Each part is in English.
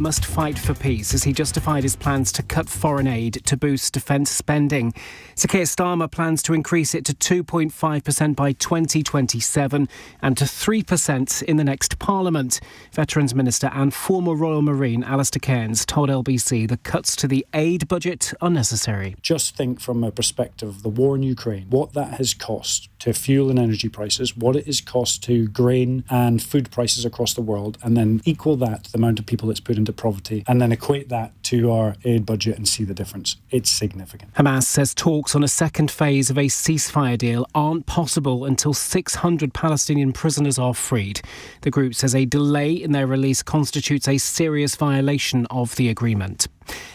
must fight for peace as he justified his plans to cut foreign aid to boost defence spending. Sir Keir Starmer plans to increase it to 2.5% by 2027 and to 3% in the next Parliament. Veterans Minister and former Royal Marine Alistair Cairns told LBC the cuts to the aid budget are necessary. Just think from a perspective of the war in Ukraine, what that has cost to fuel and energy prices, what it has cost to grain and food prices across the world, and then equal that to the amount of people it's put into poverty, and then equate that to our aid budget and see the difference. It's significant. Hamas says talks on a second phase of a ceasefire deal aren't possible until 600 Palestinian prisoners are freed. The group says a delay in their release constitutes a serious violation of the agreement.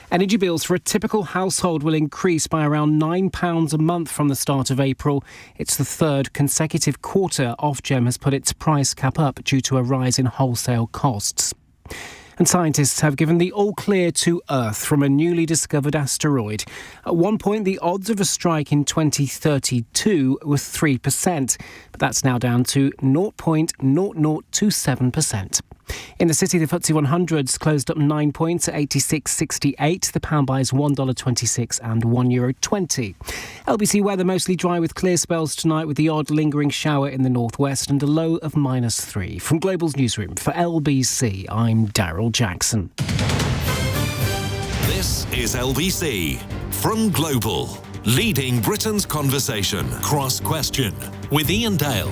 Energy bills for a typical household will increase by around £9 a month from the start of April. It's the third consecutive quarter Ofgem has put its price cap up due to a rise in wholesale costs. And scientists have given the all-clear to Earth from a newly discovered asteroid. At one point, the odds of a strike in 2032 were 3%, but that's now down to 0.0027%. In the city, the FTSE 100s closed up 9 points at 86.68. The pound buys $1.26 and €1.20. LBC weather mostly dry with clear spells tonight with the odd lingering shower in the northwest and a low of -3. From Global's newsroom for LBC, I'm Daryl Jackson. This is LBC from Global, leading Britain's conversation. Cross Question with Iain Dale.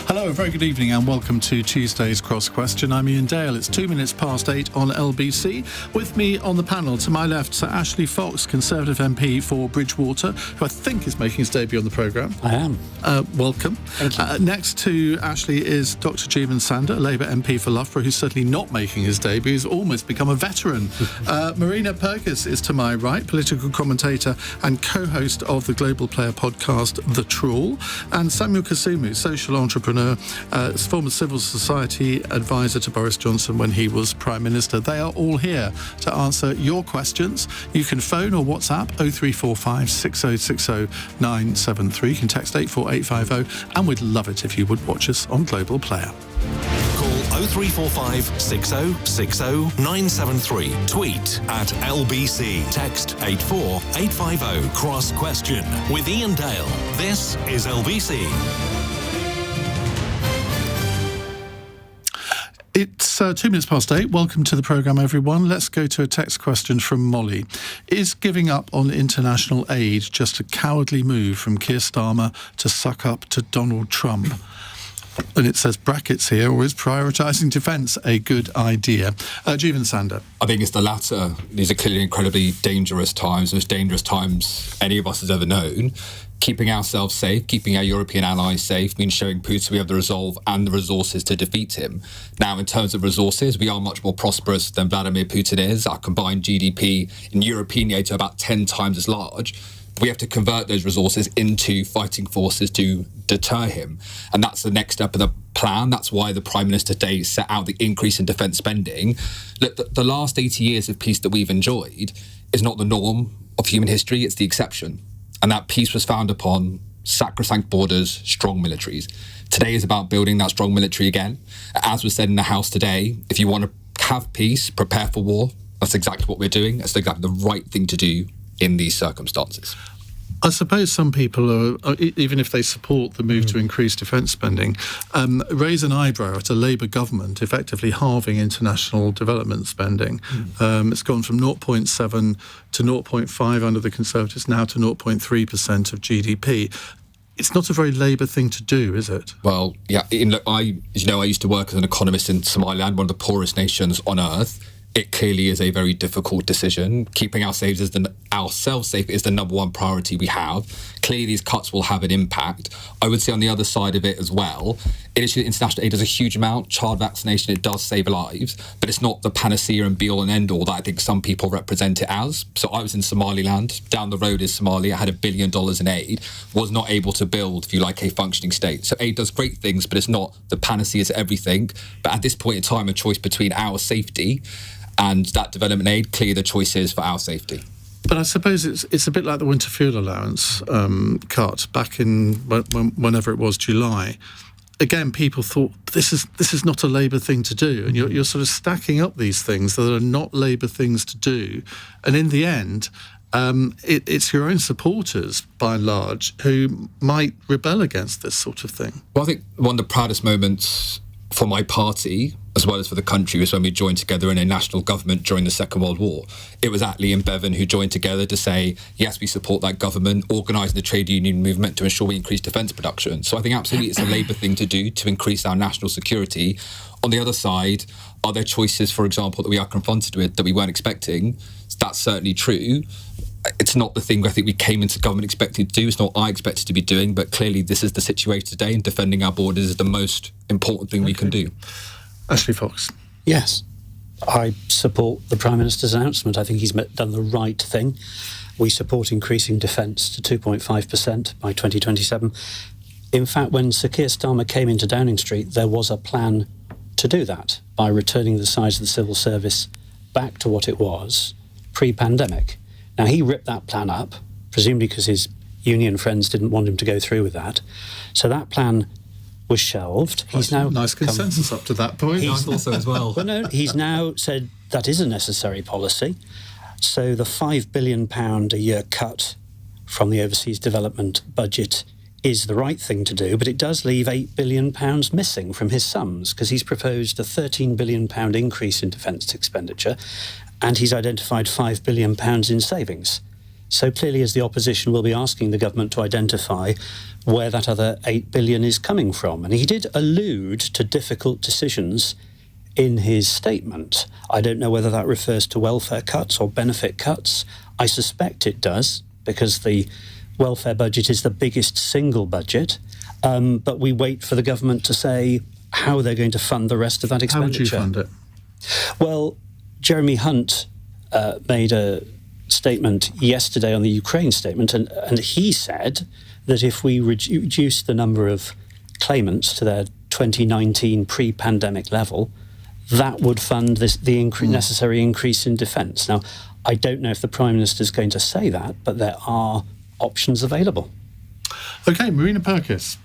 Hello, a very good evening and welcome to Tuesday's Cross Question. I'm Iain Dale. It's 2 minutes past 8 on LBC. With me on the panel, to my left, Sir Ashley Fox, Conservative MP for Bridgwater, who I think is making his debut on the programme. I am. Welcome. Thank you. Next to Ashley is Dr Jeevun, Sandher, Labour MP for Loughborough, who's certainly not making his debut. He's almost become a veteran. Marina Purkiss is to my right, political commentator and co-host of the Global Player podcast, The Trawl. And Samuel Kasumu, social entrepreneur, former civil society advisor to Boris Johnson when he was Prime Minister. They are all here to answer your questions. You can phone or WhatsApp 0345 6060 973. You can text 84850, and we'd love it if you would watch us on Global Player. Call 0345 6060 973. Tweet at LBC. Text 84850. Cross Question with Iain Dale. This is LBC. It's 2 minutes past 8. Welcome to the programme, everyone. Let's go to a text question from Molly. Is giving up on international aid just a cowardly move from Keir Starmer to suck up to Donald Trump? And it says brackets here, or is prioritising defence a good idea? Jeevun, Sandher. I think it's the latter. These are clearly incredibly dangerous times, most dangerous times any of us has ever known. Keeping ourselves safe, keeping our European allies safe, means showing Putin we have the resolve and the resources to defeat him. Now, in terms of resources, we are much more prosperous than Vladimir Putin is. Our combined GDP in European aid to about 10 times as large. We have to convert those resources into fighting forces to deter him. And that's the next step of the plan. That's why the Prime Minister today set out the increase in defence spending. Look, the last 80 years of peace that we've enjoyed is not the norm of human history, it's the exception. And that peace was founded upon sacrosanct borders, strong militaries. Today is about building that strong military again. As was said in the House today, if you want to have peace, prepare for war. That's exactly what we're doing. That's exactly the right thing to do in these circumstances. I suppose some people, are, even if they support the move to increase defence spending, raise an eyebrow at a Labour government effectively halving international development spending. It's gone from 0.7 to 0.5 under the Conservatives, now to 0.3% of GDP. It's not a very Labour thing to do, is it? Well, yeah. Look, I used to work as an economist in Somaliland, one of the poorest nations on earth. It clearly is a very difficult decision. Keeping ourselves safe is the number one priority we have. Clearly, these cuts will have an impact. I would say on the other side of it as well, international aid does a huge amount. Child vaccination, it does save lives, but it's not the panacea and be-all and end-all that I think some people represent it as. So I was in Somaliland. Down the road is Somalia. Had $1 billion in aid. Was not able to build, if you like, a functioning state. So aid does great things, but it's not the panacea to everything. But at this point in time, a choice between our safety and that development aid, clearly the choice is for our safety. But I suppose it's a bit like the winter fuel allowance cut back in whenever it was, July. again, people thought this is not a Labour thing to do, and you're sort of stacking up these things that are not Labour things to do, and in the end, it's your own supporters, by and large, who might rebel against this sort of thing. Well, I think one of the proudest moments for my party, as well as for the country, was when we joined together in a national government during the Second World War. It was Attlee and Bevan who joined together to say, yes, we support that government, organising the trade union movement to ensure we increase defence production. So I think absolutely it's a Labour thing to do to increase our national security. On the other side, are there choices, for example, that we are confronted with that we weren't expecting? That's certainly true. It's not the thing I think we came into government expecting to do. It's not what I expected to be doing, but clearly this is the situation today, and defending our borders is the most important thing we can do. Ashley Fox. Yes, I support the Prime Minister's announcement. I think he's done the right thing. We support increasing defence to 2.5% by 2027. In fact, when Sir Keir Starmer came into Downing Street, there was a plan to do that by returning the size of the civil service back to what it was pre-pandemic. Now, he ripped that plan up, presumably because his union friends didn't want him to go through with that. So that plan was shelved. He's now nice consensus up to that point. I thought so as well. Well, no, he's now said that is a necessary policy. So the £5 billion a year cut from the overseas development budget is the right thing to do, but it does leave £8 billion missing from his sums, because he's proposed a £13 billion increase in defence expenditure, and he's identified £5 billion in savings. So clearly, as the opposition, will be asking the government to identify where that other £8 billion is coming from. And he did allude to difficult decisions in his statement. I don't know whether that refers to welfare cuts or benefit cuts. I suspect it does, because the welfare budget is the biggest single budget. But we wait for the government to say how they're going to fund the rest of that expenditure. How would you fund it? Well, Jeremy Hunt made a statement yesterday on the Ukraine statement, and he said that if we reduce the number of claimants to their 2019 pre-pandemic level, that would fund the necessary increase in defence. Now, I don't know if the Prime Minister is going to say that, but there are options available. OK, Marina Purkiss.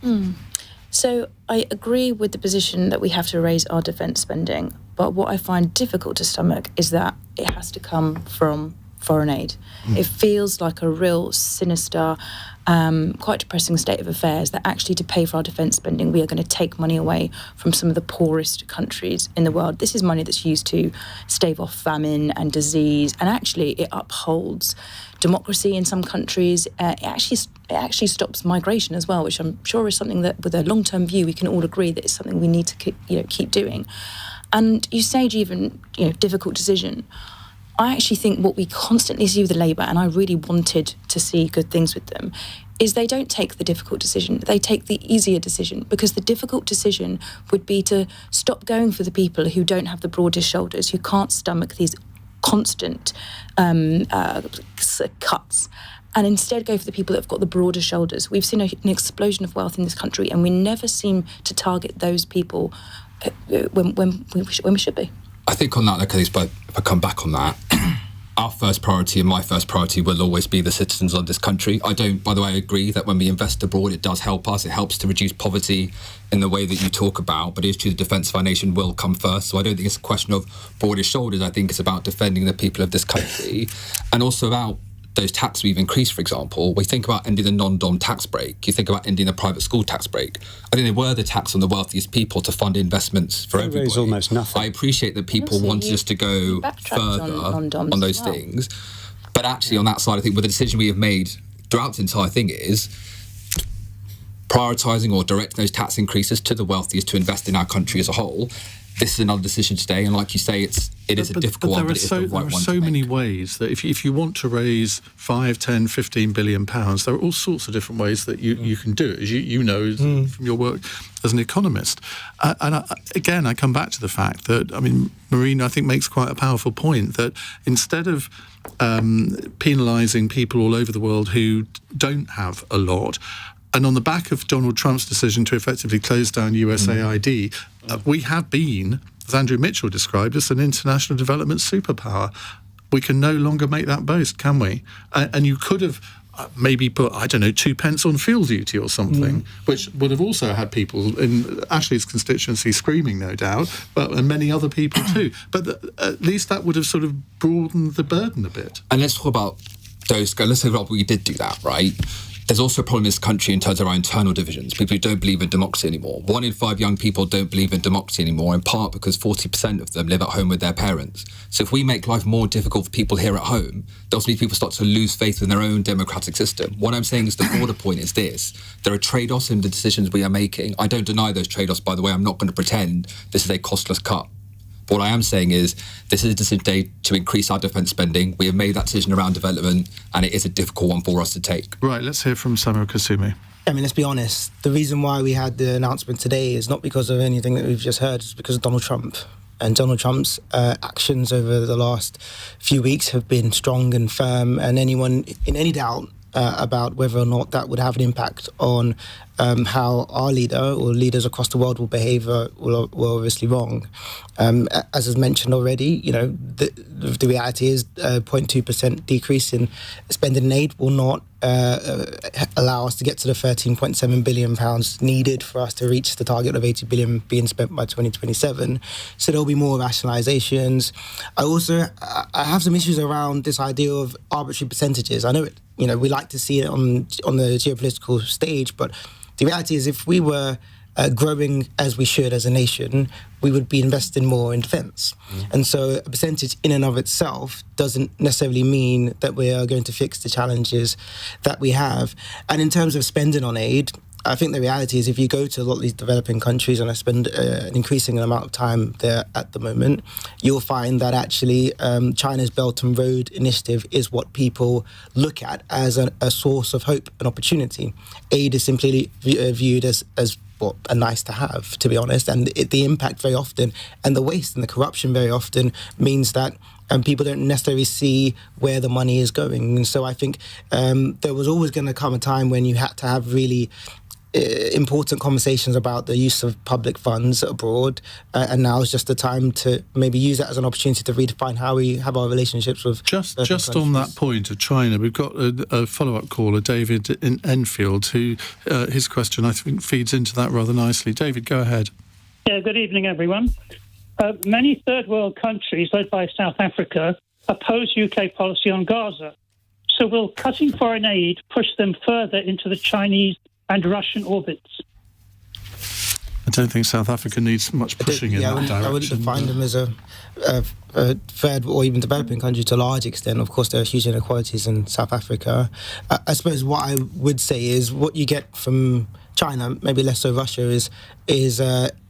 So I agree with the position that we have to raise our defence spending, but what I find difficult to stomach is that it has to come from foreign aid. It feels like a real sinister, quite depressing state of affairs that actually to pay for our defence spending, we are going to take money away from some of the poorest countries in the world. This is money that's used to stave off famine and disease, and actually it upholds democracy in some countries. It actually stops migration as well, which I'm sure is something that, with a long-term view, we can all agree that it's something we need to keep doing. And you say, Jeevun, difficult decision. I actually think what we constantly see with Labour, and I really wanted to see good things with them, is they don't take the difficult decision. They take the easier decision, because the difficult decision would be to stop going for the people who don't have the broadest shoulders, who can't stomach these constant cuts, and instead go for the people that have got the broader shoulders. We've seen an explosion of wealth in this country, and we never seem to target those people when we should be. I think on that, but if I come back on that, our first priority and my first priority will always be the citizens of this country. I don't, by the way, agree that when we invest abroad, it does help us. It helps to reduce poverty in the way that you talk about, but it is true the defence of our nation will come first. So I don't think it's a question of broader shoulders. I think it's about defending the people of this country, and also about those taxes we've increased, for example. We think about ending the non-dom tax break. You think about ending the private school tax break. I think they were the tax on the wealthiest people to fund investments for everybody. Raise almost nothing. I appreciate that people want us to go further on those things. But actually, on that side, I think with the decision we have made throughout the entire thing is prioritising or directing those tax increases to the wealthiest to invest in our country as a whole. This is another decision today, and like you say, it is a difficult one, but it is the right one. There are so many ways that if you want to raise 5, 10, 15 billion pounds, there are all sorts of different ways that you can do it, as you know from your work as an economist. Again, I come back to the fact that, Marina, I think, makes quite a powerful point, that instead of penalising people all over the world who don't have a lot, and on the back of Donald Trump's decision to effectively close down USAID, we have been, as Andrew Mitchell described, as an international development superpower. We can no longer make that boast, can we? And you could have, maybe put, I don't know, 2 pence on fuel duty or something, which would have also had people in Ashley's constituency screaming, no doubt, and many other people too. But at least that would have sort of broadened the burden a bit. And let's talk about let's talk about we did do that, right? There's also a problem in this country in terms of our internal divisions. People who don't believe in democracy anymore. 1 in 5 young people don't believe in democracy anymore, in part because 40% of them live at home with their parents. So if we make life more difficult for people here at home, those people start to lose faith in their own democratic system. What I'm saying is the broader point is this. There are trade-offs in the decisions we are making. I don't deny those trade-offs, by the way. I'm not going to pretend this is a costless cut. What I am saying is this is a decision today to increase our defence spending. We have made that decision around development, and it is a difficult one for us to take. Right, let's hear from Samuel Kasumu. I mean, let's be honest. The reason why we had the announcement today is not because of anything that we've just heard. It's because of Donald Trump. And Donald Trump's actions over the last few weeks have been strong and firm, and anyone in any doubt about whether or not that would have an impact on how our leader or leaders across the world will behave were obviously wrong. As is mentioned already, the reality is 0.2% decrease in spending in aid will not allow us to get to the £13.7 billion needed for us to reach the target of £80 billion being spent by 2027. So there'll be more rationalisations. I have some issues around this idea of arbitrary percentages. I know it. We like to see it on the geopolitical stage, but the reality is if we were growing as we should as a nation, we would be investing more in defence. And so a percentage in and of itself doesn't necessarily mean that we are going to fix the challenges that we have. And in terms of spending on aid, I think the reality is if you go to a lot of these developing countries, and I spend an increasing amount of time there at the moment, you'll find that actually China's Belt and Road Initiative is what people look at as a source of hope and opportunity. Aid is simply viewed as a nice to have, to be honest, and the impact very often and the waste and the corruption very often means that people don't necessarily see where the money is going. And so I think there was always going to come a time when you had to have really important conversations about the use of public funds abroad, and now is just the time to maybe use that as an opportunity to redefine how we have our relationships with just on that point of China. We've got a follow-up caller, David in Enfield, who his question I think feeds into that rather nicely. David, go ahead. Yeah, good evening, everyone. Many third world countries, led by South Africa, oppose UK policy on Gaza. So will cutting foreign aid push them further into the Chinese and Russian orbits? I don't think South Africa needs much pushing in that direction. I wouldn't define them as a third or even developing country to a large extent. Of course, there are huge inequalities in South Africa. I suppose what I would say is what you get from China, maybe less so Russia, is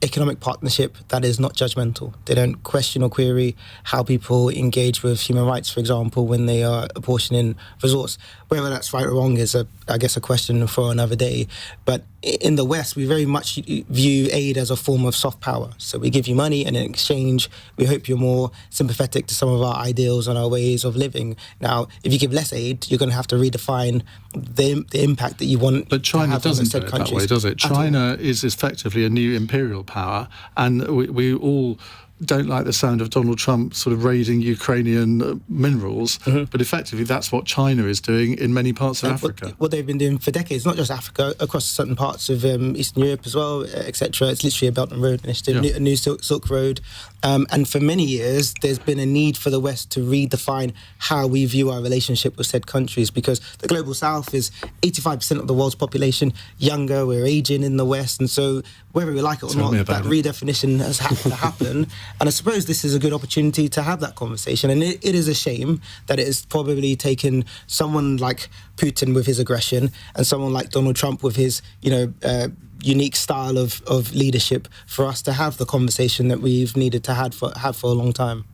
economic partnership that is not judgmental. They don't question or query how people engage with human rights, for example, when they are apportioning resource. Whether that's right or wrong is, I guess, a question for another day. But in the West, we very much view aid as a form of soft power. So we give you money, and in exchange, we hope you're more sympathetic to some of our ideals and our ways of living. Now, if you give less aid, you're going to have to redefine the impact that you want. But China to have doesn't do said it countries. that way, does it? China is effectively a new imperial power, and we all don't like the sound of Donald Trump sort of raiding Ukrainian minerals, but effectively that's what China is doing in many parts of Africa. What they've been doing for decades, not just Africa, across certain parts of Eastern Europe as well, etc. It's literally a Belt and Road Initiative, a new Silk Road. And for many years, there's been a need for the West to redefine how we view our relationship with said countries, because the Global South is 85% of the world's population, younger, we're aging in the West, and so whether we like it or not, that redefinition has had to happen. And I suppose this is a good opportunity to have that conversation. And it is a shame that it has probably taken someone like Putin with his aggression and someone like Donald Trump with his, unique style of leadership for us to have the conversation that we've needed to have for a long time.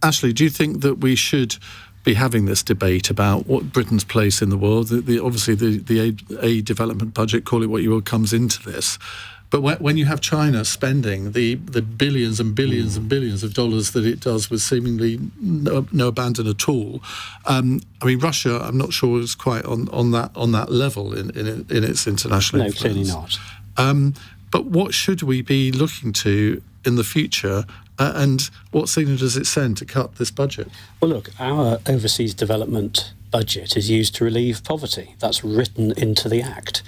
Ashley, do you think that we should be having this debate about what Britain's place in the world? Obviously, the aid development budget, call it what you will, comes into this. But when you have China spending the billions and billions and billions of dollars that it does with seemingly no abandon at all, Russia, I'm not sure is quite on that level in its international influence. No, clearly not. But what should we be looking to in the future And what signal does it send to cut this budget? Well, look, our overseas development budget is used to relieve poverty. That's written into the Act.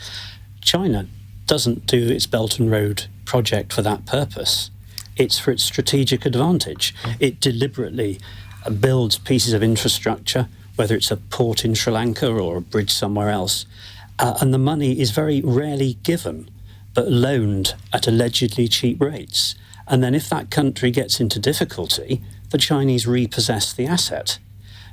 China doesn't do its Belt and Road project for that purpose. It's for its strategic advantage. It deliberately builds pieces of infrastructure, whether it's a port in Sri Lanka or a bridge somewhere else, and the money is very rarely given, but loaned at allegedly cheap rates. And then if that country gets into difficulty, the Chinese repossess the asset.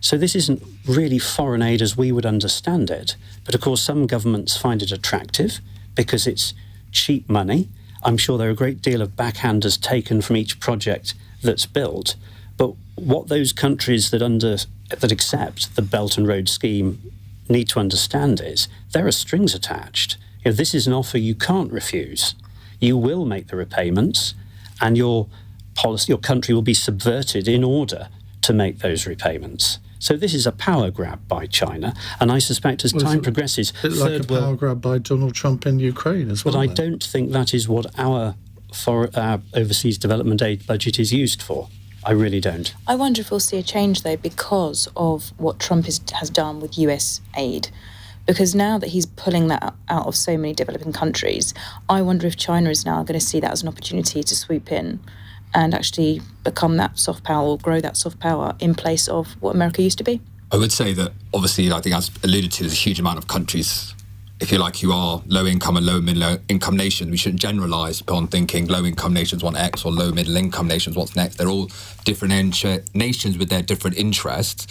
So this isn't really foreign aid as we would understand it. But of course, some governments find it attractive because it's cheap money. I'm sure there are a great deal of backhanders taken from each project that's built. But what those countries that accept the Belt and Road scheme need to understand is there are strings attached. You know, this is an offer you can't refuse. You will make the repayments, and your country will be subverted in order to make those repayments. So this is a power grab by China, and I suspect as time progresses... It's like a power grab by Donald Trump in Ukraine as well. But I don't think that is what our overseas development aid budget is used for. I really don't. I wonder if we'll see a change, though, because of what Trump has done with US aid. Because now that he's pulling that out of so many developing countries, I wonder if China is now going to see that as an opportunity to swoop in and actually become that soft power or grow that soft power in place of what America used to be. I would say that, obviously, I think as alluded to, there's a huge amount of countries, if you like, who are low-income and low-middle-income nations. We shouldn't generalise upon thinking low-income nations want X or low-middle-income nations want next. They're all different nations with their different interests.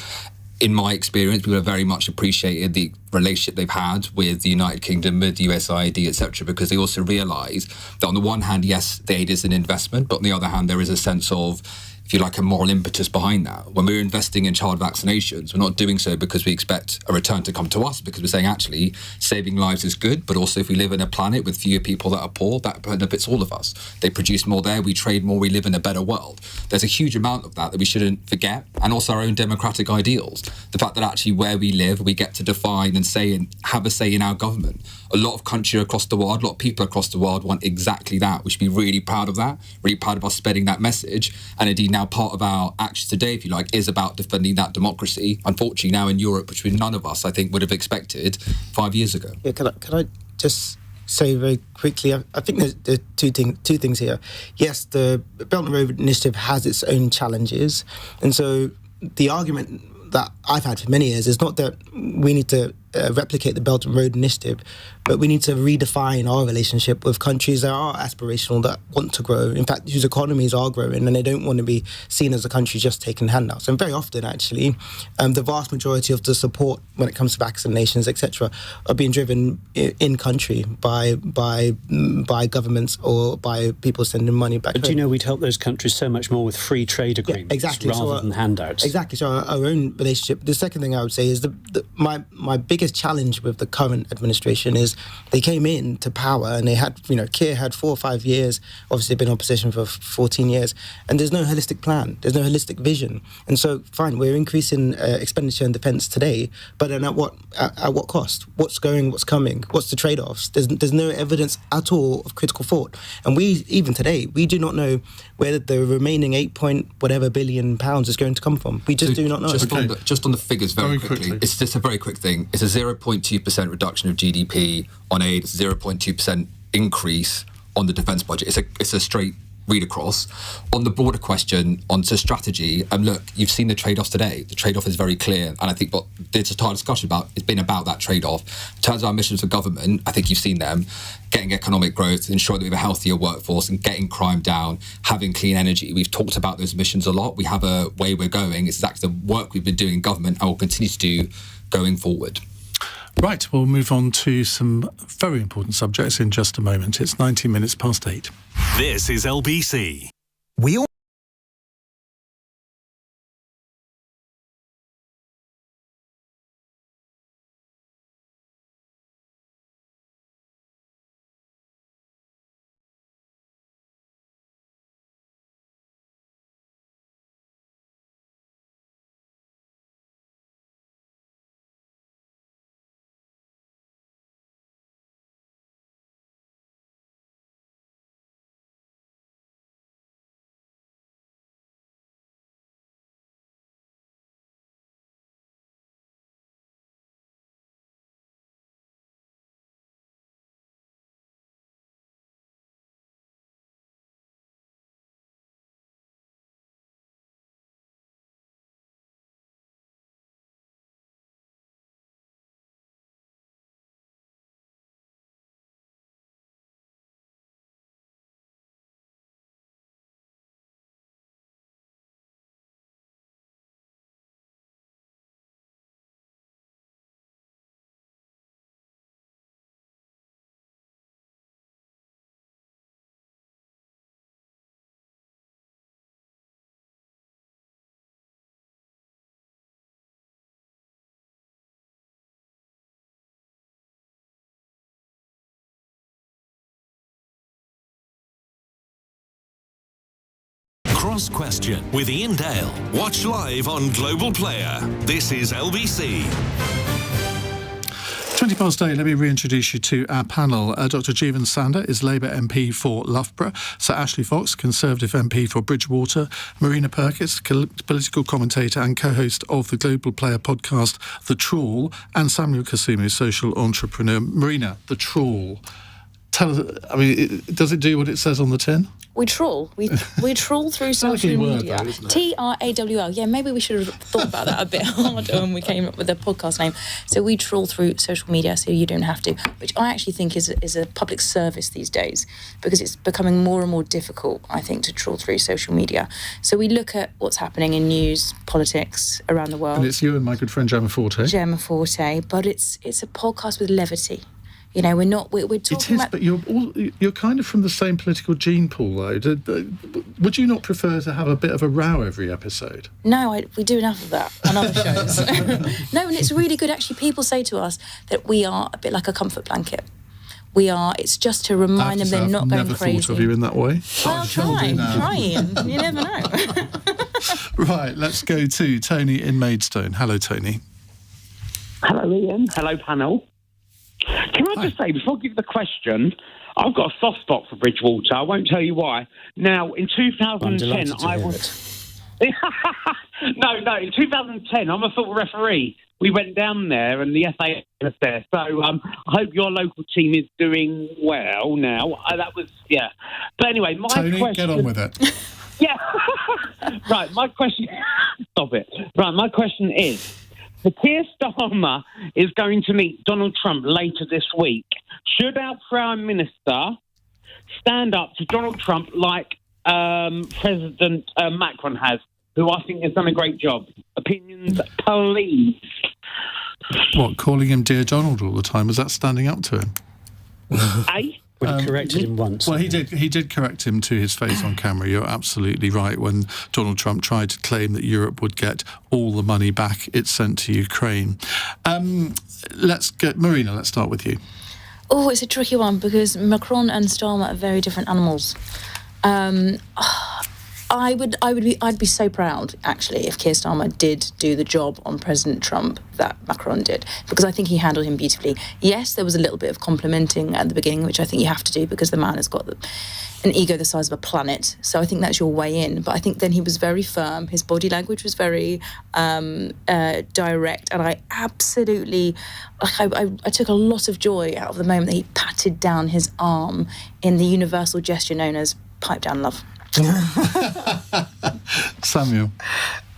In my experience, people have very much appreciated the relationship they've had with the United Kingdom, with the USAID, etc., because they also realise that on the one hand, yes, the aid is an investment, but on the other hand, there is a sense of, if you like, a moral impetus behind that. When we're investing in child vaccinations, we're not doing so because we expect a return to come to us, because we're saying, actually, saving lives is good, but also if we live in a planet with fewer people that are poor, that benefits all of us. They produce more there, we trade more, we live in a better world. There's a huge amount of that we shouldn't forget, and also our own democratic ideals. The fact that actually where we live, we get to define and say and have a say in our government. A lot of countries across the world, a lot of people across the world want exactly that. We should be really proud of that, really proud of us spreading that message. And indeed now part of our actions today, if you like, is about defending that democracy. Unfortunately now in Europe, which none of us, I think, would have expected 5 years ago. Yeah, can I just say very quickly, I think there's two things here. Yes, the Belt and Road Initiative has its own challenges. And so the argument that I've had for many years is not that we need to replicate the Belt and Road Initiative, but we need to redefine our relationship with countries that are aspirational, that want to grow, in fact, whose economies are growing, and they don't want to be seen as a country just taking handouts. And very often, actually, the vast majority of the support when it comes to vaccinations, etc., are being driven in country by governments or by people sending money back. But do you know we'd help those countries so much more with free trade agreements, exactly, rather than handouts? Exactly. So our own relationship. The second thing I would say is my biggest challenge with the current administration is they came in to power and they had, Keir had 4 or 5 years, obviously been in opposition for 14 years, and there's no holistic plan, there's no holistic vision. And so, fine, we're increasing expenditure in defence today, but then at what cost? What's coming? What's the trade-offs? There's no evidence at all of critical thought. And even today, we do not know where the remaining 8 billion pounds is going to come from. We just do not know. Just on the figures very quickly. It's just a very quick thing. It's a 0.2% reduction of GDP on aid. It's a 0.2% increase on the defence budget. It's a straight read across. On the broader question, onto strategy, look, you've seen the trade-offs today. The trade-off is very clear, and I think what there's a entire discussion about, it's been about that trade-off. In terms of our missions for government, I think you've seen them, getting economic growth, ensuring that we have a healthier workforce and getting crime down, having clean energy. We've talked about those missions a lot. We have a way we're going. It's exactly the work we've been doing in government and will continue to do going forward. Right, we'll move on to some very important subjects in just a moment. It's 19 minutes past 8. This is LBC. We all Cross Question with Iain Dale. Watch live on Global Player. This is LBC. 20 past 8, let me reintroduce you to our panel. Dr. Jeevun Sandher is Labour MP for Loughborough, Sir Ashley Fox, Conservative MP for Bridgwater, Marina Purkiss, political commentator and co-host of the Global Player podcast, The Trawl, and Samuel Kasumu, social entrepreneur. Marina, The Trawl. Tell us, does it do what it says on the tin? We trawl. We trawl through social media. TRAWL. Yeah, maybe we should have thought about that a bit harder when we came up with the podcast name. So we trawl through social media so you don't have to, which I actually think is a public service these days, because it's becoming more and more difficult, I think, to trawl through social media. So we look at what's happening in news, politics around the world. And it's you and my good friend Gemma Forte. But it's a podcast with levity. You know, we're talking about... But you're kind of from the same political gene pool, though. Would you not prefer to have a bit of a row every episode? No, we do enough of that on other shows. No, and it's really good. Actually, people say to us that we are a bit like a comfort blanket. It's just to remind them they're not going crazy. I've never thought of you in that way. Well, try. You never know. Right, let's go to Tony in Maidstone. Hello, Tony. Hello, Iain. Hello, panel. Can I just say, before I give the question, I've got a soft spot for Bridgwater. I won't tell you why. Now, in 2010, I was... No, in 2010, I'm a football referee. We went down there and the FA was there. So I hope your local team is doing well now. Yeah. But anyway, my Tony, question... get on with it. Yeah. Right, my question... Stop it. Right, my question is... The Keir Starmer is going to meet Donald Trump later this week. Should our Prime Minister stand up to Donald Trump like President Macron has, who I think has done a great job? Opinions, please. What, calling him Dear Donald all the time? Is that standing up to him? Eh? Well, he corrected him once. Well, he did correct him to his face on camera. You're absolutely right. When Donald Trump tried to claim that Europe would get all the money back it sent to Ukraine. Marina, let's start with you. Oh, it's a tricky one because Macron and Starmer are very different animals. I'd be so proud, actually, if Keir Starmer did do the job on President Trump that Macron did, because I think he handled him beautifully. Yes, there was a little bit of complimenting at the beginning, which I think you have to do because the man has got an ego the size of a planet. So I think that's your way in. But I think then he was very firm. His body language was very direct. And I absolutely... I took a lot of joy out of the moment that he patted down his arm in the universal gesture known as pipe down love. Samuel.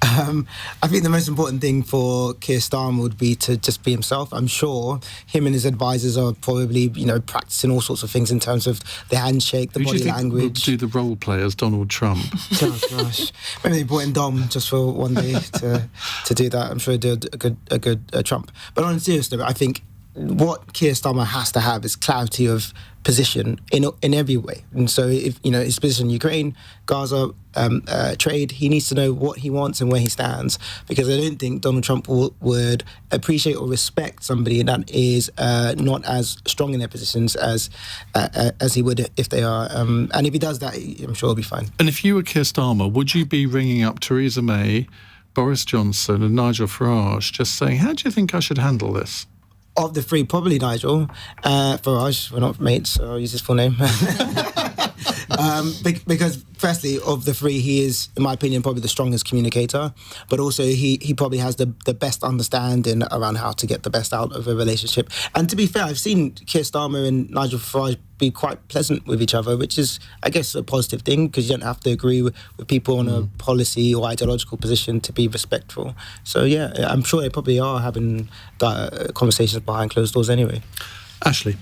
I think the most important thing for Keir Starmer would be to just be himself. I'm sure him and his advisors are probably, practicing all sorts of things in terms of the handshake, the body language. Do the role play as Donald Trump? Oh, gosh. Maybe they brought in Dom just for one day to do that. I'm sure he'd do a good Trump. But on a serious note, I think what Keir Starmer has to have is clarity of position in every way. And so if his position in Ukraine, Gaza, trade, he needs to know what he wants and where he stands, because I don't think Donald Trump would appreciate or respect somebody that is not as strong in their positions as he would if they are, and if he does that, I'm sure he'll be fine. And if you were Keir Starmer, would you be ringing up Theresa May, Boris Johnson and Nigel Farage just saying, how do you think I should handle this? Of the three, probably Nigel. Farage, we're not mates, so I'll use his full name. Because firstly, of the three, he is, in my opinion, probably the strongest communicator, but also he probably has the best understanding around how to get the best out of a relationship. And to be fair, I've seen Keir Starmer and Nigel Farage be quite pleasant with each other, which is, I guess, a positive thing, because you don't have to agree with people on a policy or ideological position to be respectful. So yeah, I'm sure they probably are having conversations behind closed doors anyway. Ashley.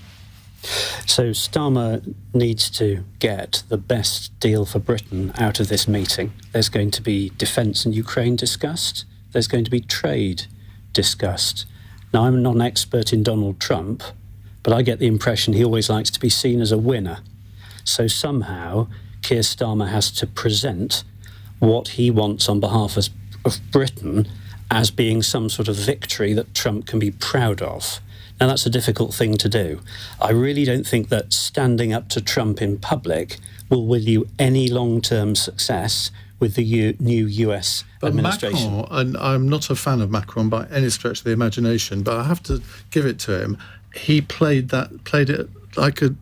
So Starmer needs to get the best deal for Britain out of this meeting. There's going to be defence and Ukraine discussed. There's going to be trade discussed. Now, I'm not an expert in Donald Trump, but I get the impression he always likes to be seen as a winner. So somehow Keir Starmer has to present what he wants on behalf of Britain as being some sort of victory that Trump can be proud of. Now, that's a difficult thing to do. I really don't think that standing up to Trump in public will win you any long-term success with the new US administration. Macron, and I'm not a fan of Macron by any stretch of the imagination, but I have to give it to him. He played it like a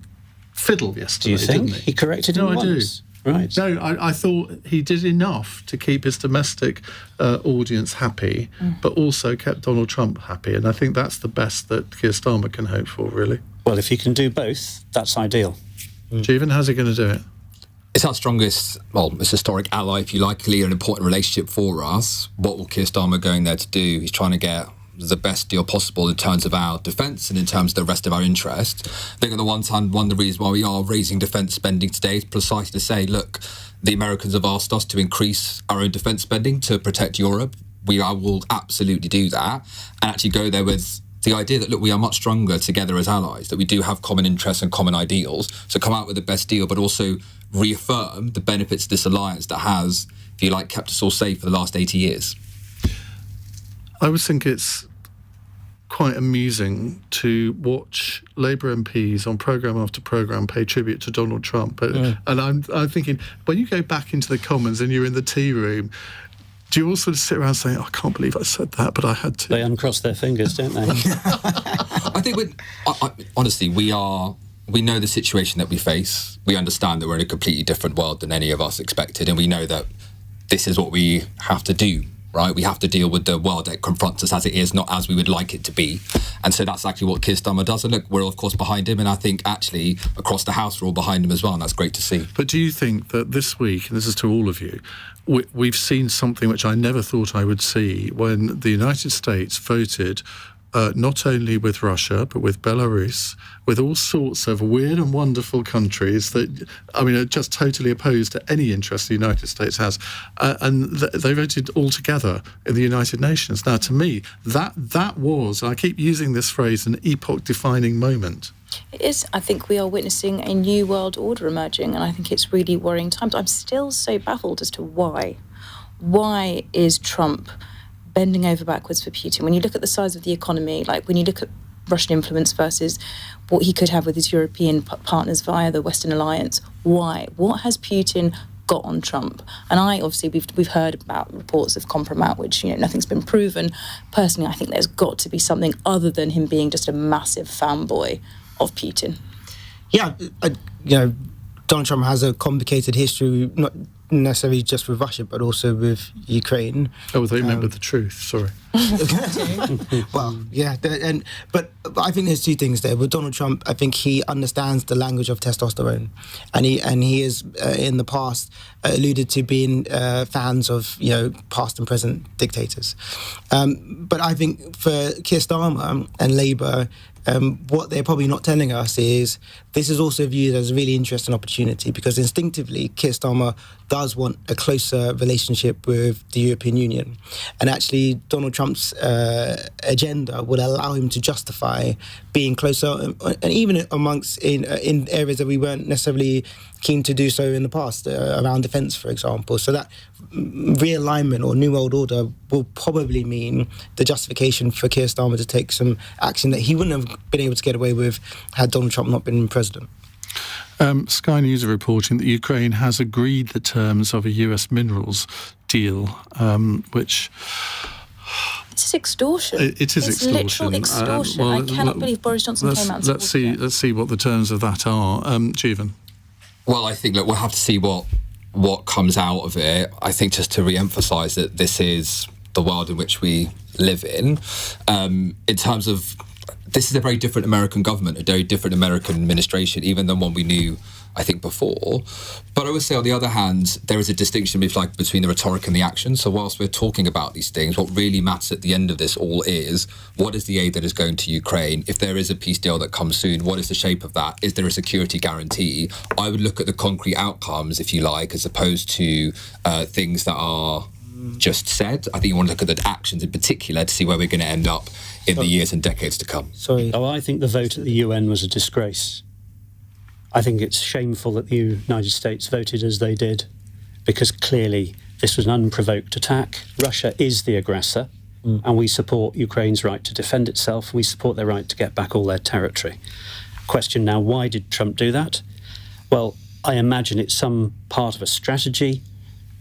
fiddle yesterday. Do you think? Didn't he? He corrected him once. I do. Right. No, I thought he did enough to keep his domestic audience happy, but also kept Donald Trump happy. And I think that's the best that Keir Starmer can hope for, really. Well, if he can do both, that's ideal. Jeevun, how's he going to do it? It's our strongest, it's historic ally, if you like, clearly an important relationship for us. What will Keir Starmer going there to do? He's trying to get the best deal possible in terms of our defence and in terms of the rest of our interest. I think on the one hand, one of the reasons why we are raising defence spending today is precisely to say, look, the Americans have asked us to increase our own defence spending to protect Europe. We will absolutely do that and actually go there with the idea that, look, we are much stronger together as allies, that we do have common interests and common ideals. So come out with the best deal, but also reaffirm the benefits of this alliance that has, if you like, kept us all safe for the last 80 years. I always think it's quite amusing to watch Labour MPs on programme after programme pay tribute to Donald Trump. And I'm thinking, when you go back into the Commons and you're in the tea room, do you all sort of sit around saying, I can't believe I said that, but I had to? They uncross their fingers, don't they? I think, honestly, we know the situation that we face. We understand that we're in a completely different world than any of us expected, and we know that this is what we have to do. Right, we have to deal with the world that confronts us as it is, not as we would like it to be. And so that's actually what Keir Starmer does. And look, we're of course behind him, and I think actually across the House we're all behind him as well, and that's great to see. But do you think that this week, and this is to all of you, we've seen something which I never thought I would see when the United States voted not only with Russia, but with Belarus, with all sorts of weird and wonderful countries that, are just totally opposed to any interest the United States has. And they voted all together in the United Nations. Now, to me, that was, and I keep using this phrase, an epoch-defining moment. It is. I think we are witnessing a new world order emerging, and I think it's really worrying times. I'm still so baffled as to why. Why is Trump bending over backwards for Putin? When you look at the size of the economy, like when you look at Russian influence versus what he could have with his European partners via the Western alliance, why? What has Putin got on Trump? And we've heard about reports of compromat, which nothing's been proven. Personally, I think there's got to be something other than him being just a massive fanboy of Putin. Yeah, Donald Trump has a complicated history, not necessarily just with Russia, but also with Ukraine. Oh, they remember the truth, sorry. Well, yeah, but I think there's two things there. With Donald Trump, I think he understands the language of testosterone, and he has in the past alluded to being fans of past and present dictators. But I think for Keir Starmer and Labour, what they're probably not telling us is this is also viewed as a really interesting opportunity, because instinctively Keir Starmer does want a closer relationship with the European Union, and actually Donald Trump's agenda would allow him to justify being closer, and even amongst in areas that we weren't necessarily keen to do so in the past, around defence, for example. So that realignment or New World Order will probably mean the justification for Keir Starmer to take some action that he wouldn't have been able to get away with had Donald Trump not been president. Sky News are reporting that Ukraine has agreed the terms of a US minerals deal, which... It's extortion. It is extortion. It's literal extortion. I cannot believe Boris Johnson came out and let's see what the terms of that are. Jeevun? Well, I think, we'll have to see what comes out of it. I think just to re-emphasise that this is the world in which we live in terms of... This is a very different American government, a very different American administration, even than one we knew, I think, before. But I would say, on the other hand, there is a distinction, between the rhetoric and the action. So whilst we're talking about these things, what really matters at the end of this all is, what is the aid that is going to Ukraine? If there is a peace deal that comes soon, what is the shape of that? Is there a security guarantee? I would look at the concrete outcomes, if you like, as opposed to things that are just said. I think you want to look at the actions in particular to see where we're going to end up in the years and decades to come. I think the vote at the UN was a disgrace. I think it's shameful that the United States voted as they did, because clearly this was an unprovoked attack. Russia is the aggressor, and we support Ukraine's right to defend itself. We support their right to get back all their territory. Question now, why did Trump do that? Well, I imagine it's some part of a strategy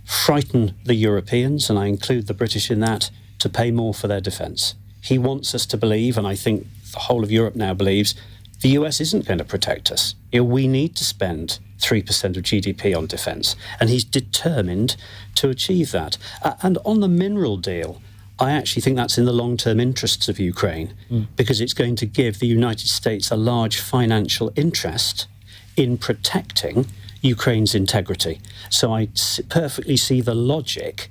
frighten the Europeans, and I include the British in that, to pay more for their defence. He wants us to believe, and I think the whole of Europe now believes, the US isn't going to protect us. We need to spend 3% of GDP on defence, and he's determined to achieve that. And on the mineral deal, I actually think that's in the long-term interests of Ukraine, because it's going to give the United States a large financial interest in protecting Ukraine's integrity. So I perfectly see the logic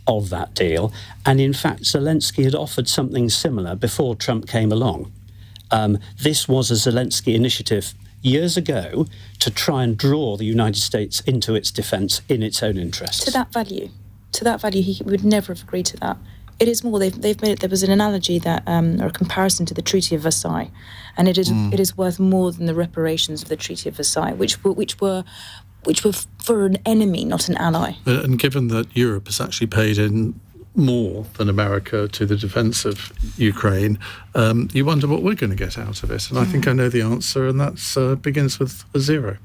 of that deal. And in fact, Zelensky had offered something similar before Trump came along. This was a Zelensky initiative years ago to try and draw the United States into its defence in its own interests. To that value, he would never have agreed to that. It is more, they've made it, there was an analogy that, or a comparison to the Treaty of Versailles, and it is worth more than the reparations of the Treaty of Versailles, which were for an enemy, not an ally. And given that Europe has actually paid in more than America to the defence of Ukraine, you wonder what we're going to get out of it. And I think I know the answer, and that begins with a zero.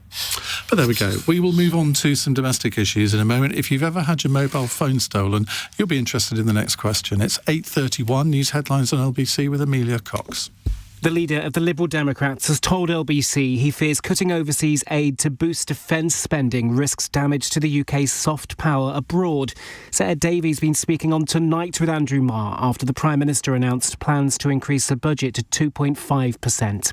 But there we go. We will move on to some domestic issues in a moment. If you've ever had your mobile phone stolen, you'll be interested in the next question. It's 8:31, news headlines on LBC with Amelia Cox. The leader of the Liberal Democrats has told LBC he fears cutting overseas aid to boost defence spending risks damage to the UK's soft power abroad. Sir Ed Davey's been speaking on Tonight with Andrew Marr after the Prime Minister announced plans to increase the budget to 2.5%.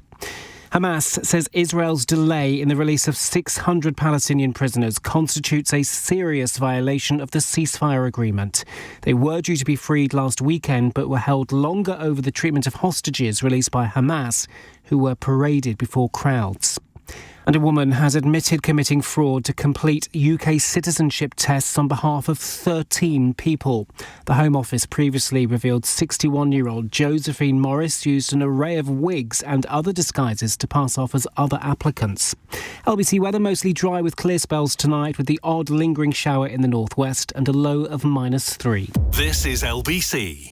Hamas says Israel's delay in the release of 600 Palestinian prisoners constitutes a serious violation of the ceasefire agreement. They were due to be freed last weekend but were held longer over the treatment of hostages released by Hamas, who were paraded before crowds. And a woman has admitted committing fraud to complete UK citizenship tests on behalf of 13 people. The Home Office previously revealed 61-year-old Josephine Morris used an array of wigs and other disguises to pass off as other applicants. LBC weather mostly dry with clear spells tonight, with the odd lingering shower in the northwest and a low of -3. This is LBC.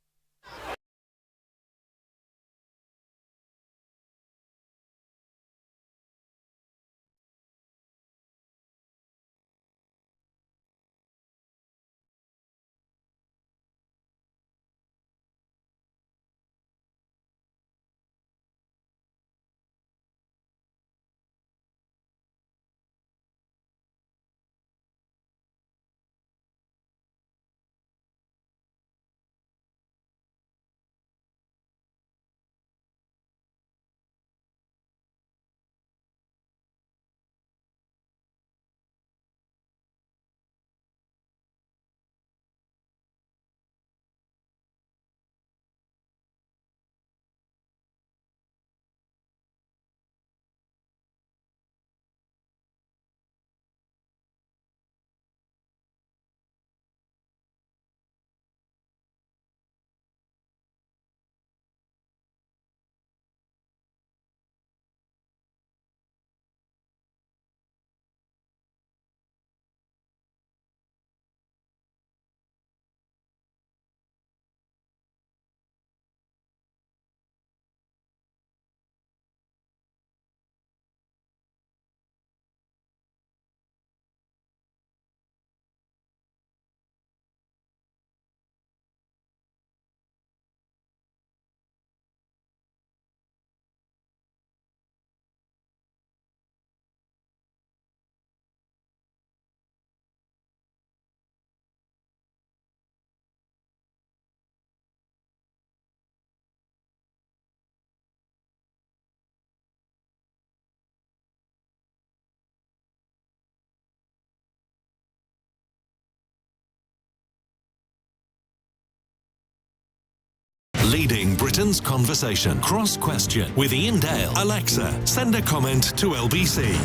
Leading Britain's conversation. Cross Question with Iain Dale. Alexa, send a comment to LBC.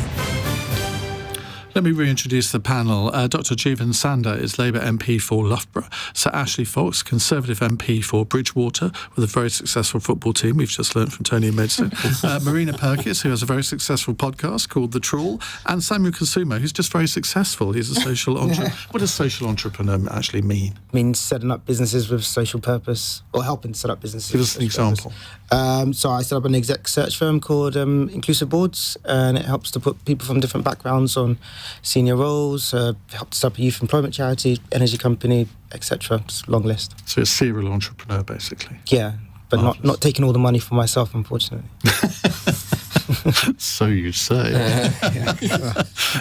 Let me reintroduce the panel. Dr. Jeevun Sandher is Labour MP for Loughborough. Sir Ashley Fox, Conservative MP for Bridgwater, with a very successful football team. We've just learnt from Tony Maidstone. Marina Purkiss, who has a very successful podcast called The Trawl. And Samuel Kasumu, who's just very successful. He's a social entrepreneur. What does social entrepreneur actually mean? It means setting up businesses with social purpose, or helping set up businesses. Give us an example. So I set up an exec search firm called Inclusive Boards, and it helps to put people from different backgrounds on senior roles, helped start a youth employment charity, energy company, etc. Just a long list. So you're a serial entrepreneur, basically. Yeah, but not taking all the money for myself, unfortunately. So you say.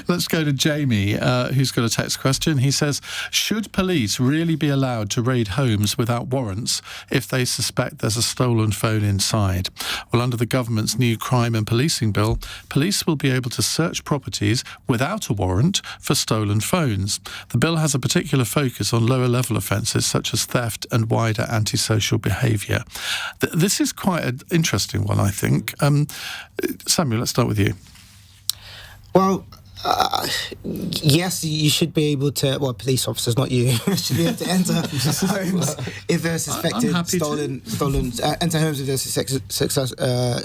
Let's go to Jamie, who's got a text question. He says, should police really be allowed to raid homes without warrants if they suspect there's a stolen phone inside? Well, under the government's new crime and policing bill, police will be able to search properties without a warrant for stolen phones. The bill has a particular focus on lower level offences such as theft and wider antisocial behaviour. This is quite an interesting one, I think. Samuel, let's start with you. Well, yes, you should be able to. Well, police officers, not you, should be able to enter homes if they're suspected stolen. Enter homes if they're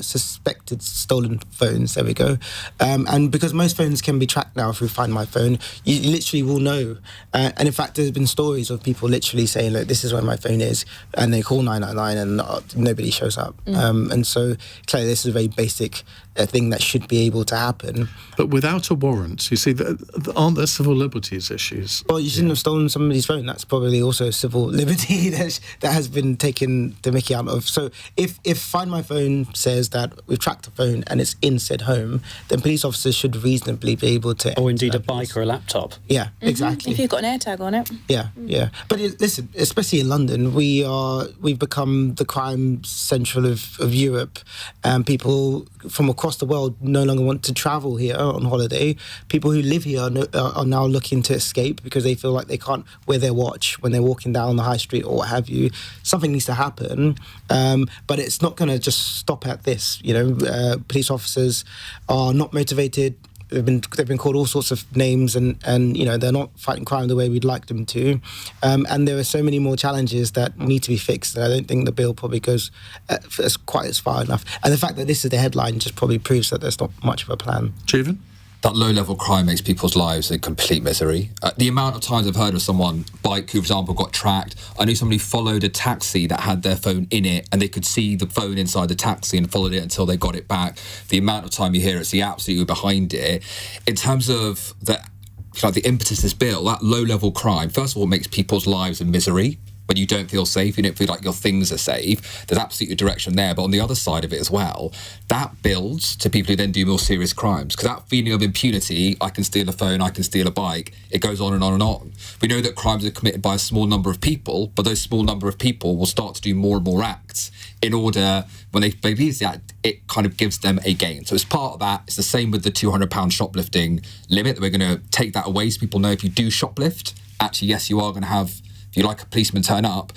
suspected stolen phones. There we go. And because most phones can be tracked now through Find My Phone, you literally will know. And in fact, there's been stories of people literally saying, "Look, this is where my phone is," and they call 999 and nobody shows up. And so, clearly, this is a very basic thing that should be able to happen. But without a warrant, you see, aren't there civil liberties issues? Well, you shouldn't have stolen somebody's phone. That's probably also a civil liberty that has been taken the mickey out of. So if Find My Phone says that we've tracked a phone and it's in said home, then police officers should reasonably be able to... Or indeed a bike or a laptop. Yeah, exactly. If you've got an AirTag on it. Yeah. But listen, especially in London, we've become the crime central of Europe, and people from across the world no longer want to travel here on holiday. People who live here are now looking to escape because they feel like they can't wear their watch when they're walking down the high street or what have you. Something needs to happen, but it's not going to just stop at this. Police officers are not motivated. They've been called all sorts of names, and they're not fighting crime the way we'd like them to. And there are so many more challenges that need to be fixed. And I don't think the bill probably goes quite as far enough. And the fact that this is the headline just probably proves that there's not much of a plan. Jeevun? That low-level crime makes people's lives a complete misery. The amount of times I've heard of someone, who, for example, got tracked. I knew somebody followed a taxi that had their phone in it, and they could see the phone inside the taxi and followed it until they got it back. The amount of time you hear it's the absolute behind it. In terms of the impetus of this bill, that low-level crime, first of all, makes people's lives a misery. When you don't feel safe, you don't feel like your things are safe, there's absolutely a direction there. But on the other side of it as well, that builds to people who then do more serious crimes. Because that feeling of impunity, I can steal a phone, I can steal a bike, it goes on and on and on. We know that crimes are committed by a small number of people, but those small number of people will start to do more and more acts in order, when they release the act, it kind of gives them a gain. So as part of that, it's the same with the £200 shoplifting limit, that we're going to take that away so people know if you do shoplift, actually, yes, you are going to have... If you like a policeman turn up,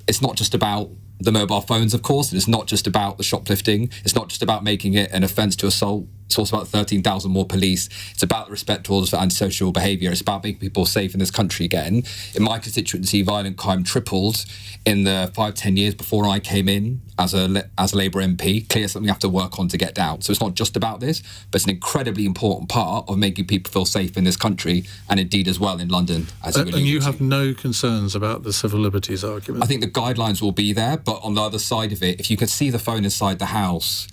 it's not just about the mobile phones, of course, and it's not just about the shoplifting. It's not just about making it an offence to assault. It's also about 13,000 more police. It's about the respect towards antisocial behaviour. It's about making people safe in this country again. In my constituency, violent crime tripled in the 5-10 years before I came in as a Labour MP. Clearly something we have to work on to get down. So it's not just about this, but it's an incredibly important part of making people feel safe in this country, and indeed as well in London. And you have no concerns about the civil liberties argument? I think the guidelines will be there, but on the other side of it, if you could see the phone inside the house,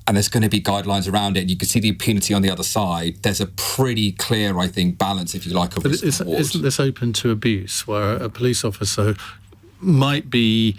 and there's going to be guidelines around it, and you can see the impunity on the other side, there's a pretty clear, I think, balance, if you like, of But isn't this open to abuse, where a police officer might be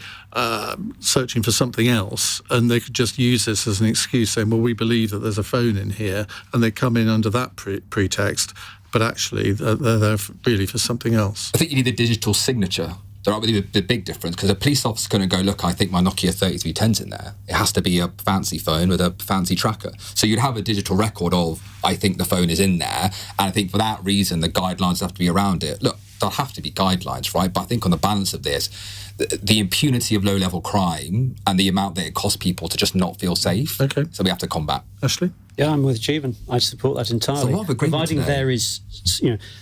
searching for something else, and they could just use this as an excuse, saying, well, we believe that there's a phone in here, and they come in under that pretext, but actually they're there really for something else? I think you need a digital signature. There really the big difference, because a police officer's going to go, look, I think my Nokia 3310's in there. It has to be a fancy phone with a fancy tracker. So you'd have a digital record of, I think the phone is in there. And I think for that reason, the guidelines have to be around it. Look, there'll have to be guidelines, right? But I think on the balance of this, the impunity of low-level crime and the amount that it costs people to just not feel safe. Okay. So we have to combat. Ashley? Yeah, I'm with Jeevun. I support that entirely. Providing today. there is,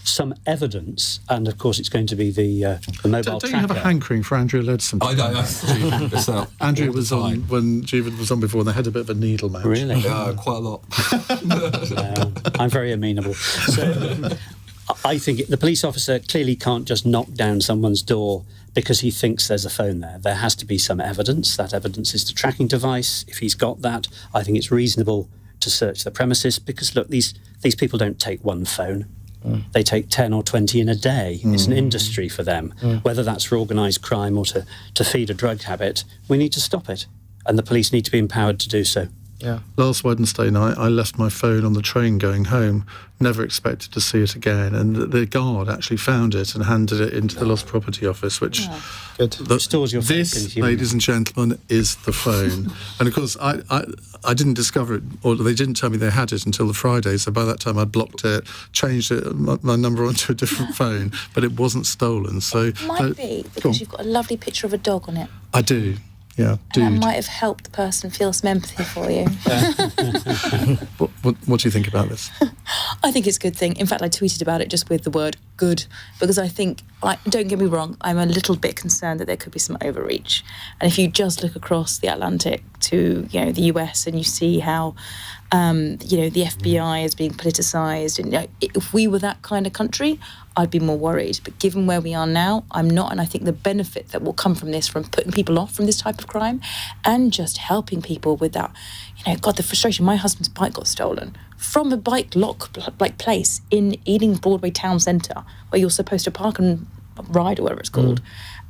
some evidence, and of course it's going to be the mobile tracker. Don't you have a hankering for Andrea Leadsom? I know. Andrea was on when Jeevun was on before, and they had a bit of a needle match. Really? Yeah, quite a lot. I'm very amenable. So I think the police officer clearly can't just knock down someone's door because he thinks there's a phone there. There has to be some evidence. That evidence is the tracking device. If he's got that, I think it's reasonable to search the premises, because look, these people don't take one phone. They take 10 or 20 in a day. It's an industry for them. Whether that's for organised crime or to feed a drug habit, we need to stop it. And the police need to be empowered to do so. Yeah. Last Wednesday night, I left my phone on the train going home. Never expected to see it again. And the guard actually found it and handed it into the lost property office, which... Good. Restores your faith in This, human. ladies and gentlemen, is the phone. And of course, I didn't discover it, or they didn't tell me they had it until the Friday. So by that time, I'd blocked it, changed it, my number onto a different phone, but it wasn't stolen. So It might be because you've got a lovely picture of a dog on it. I do. Yeah, And that might have helped the person feel some empathy for you. What do you think about this? I think it's a good thing. In fact, I tweeted about it just with the word good, because I think, don't get me wrong, I'm a little bit concerned that there could be some overreach. And if you just look across the Atlantic to, the US, and you see how, the FBI is being politicised, and if we were that kind of country, I'd be more worried. But given where we are now, I'm not. And I think the benefit that will come from this, from putting people off from this type of crime and just helping people with that, God, the frustration. My husband's bike got stolen from a bike lock place in Ealing Broadway town centre, where you're supposed to park and ride or whatever it's called.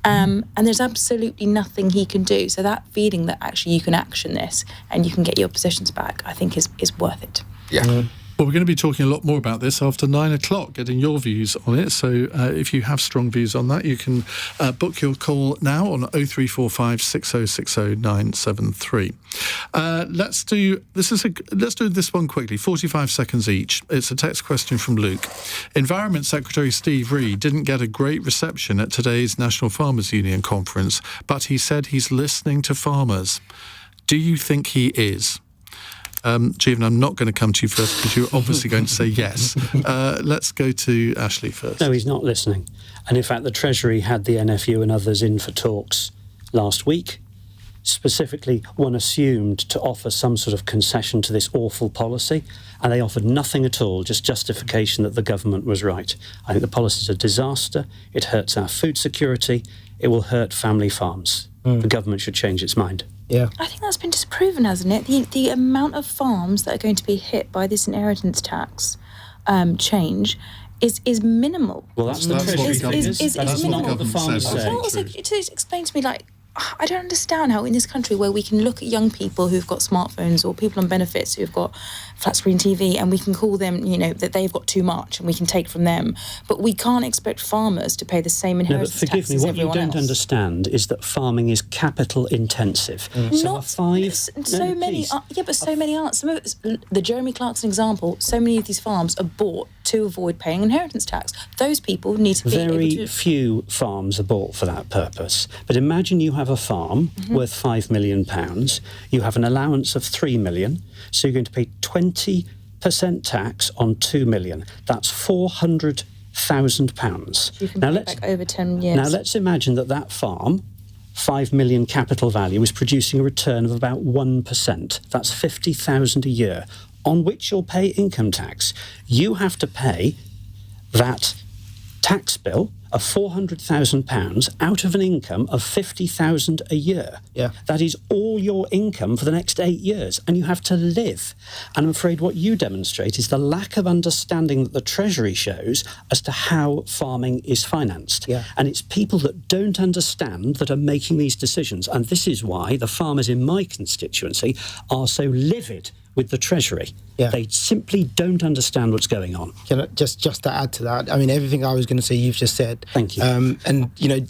And there's absolutely nothing he can do. So that feeling that actually you can action this and you can get your possessions back, I think is worth it. Yeah. Well, we're going to be talking a lot more about this after 9 o'clock, getting your views on it. So if you have strong views on that, you can book your call now on 0345 6060 973. Let's do this one quickly, 45 seconds each. It's a text question from Luke. Environment Secretary Steve Reed didn't get a great reception at today's National Farmers Union conference, but he said he's listening to farmers. Do you think he is? Jeevun, I'm not going to come to you first because you're obviously going to say yes. Let's go to Ashley first. No, he's not listening. And in fact, the Treasury had the NFU and others in for talks last week. Specifically, one assumed to offer some sort of concession to this awful policy, and they offered nothing at all, just justification that the government was right. I think the policy is a disaster. It hurts our food security. It will hurt family farms. The government should change its mind. Yeah. I think that's been disproven, hasn't it? The amount of farms that are going to be hit by this inheritance tax change is minimal. Well, that's the Treasury figures. That's not what the farmers say. Also, to explain to me, I don't understand how in this country where we can look at young people who've got smartphones or people on benefits who've got flat screen TV and we can call them, that they've got too much and we can take from them, but we can't expect farmers to pay the same inheritance tax as everyone else. What you don't understand is that farming is capital intensive. So many aren't. Some of it's, the Jeremy Clarkson example, so many of these farms are bought to avoid paying inheritance tax. Those people need to be able to... Very few farms are bought for that purpose. But imagine you have a farm worth £5 million. You have an allowance of £3 million, so you're going to pay 20% tax on £2 million. That's £400,000. You can pay back over 10 years. Now let's imagine that farm, £5 million capital value, is producing a return of about 1%. That's £50,000 a year, on which you'll pay income tax. You have to pay that tax bill of £400,000 out of an income of £50,000 a year. Yeah. That is all your income for the next 8 years, and you have to live. And I'm afraid what you demonstrate is the lack of understanding that the Treasury shows as to how farming is financed. Yeah. And it's people that don't understand that are making these decisions. And this is why the farmers in my constituency are so livid with the Treasury. Yeah. They simply don't understand what's going on. Just to add to that, I mean, everything I was going to say, you've just said. Thank you. And,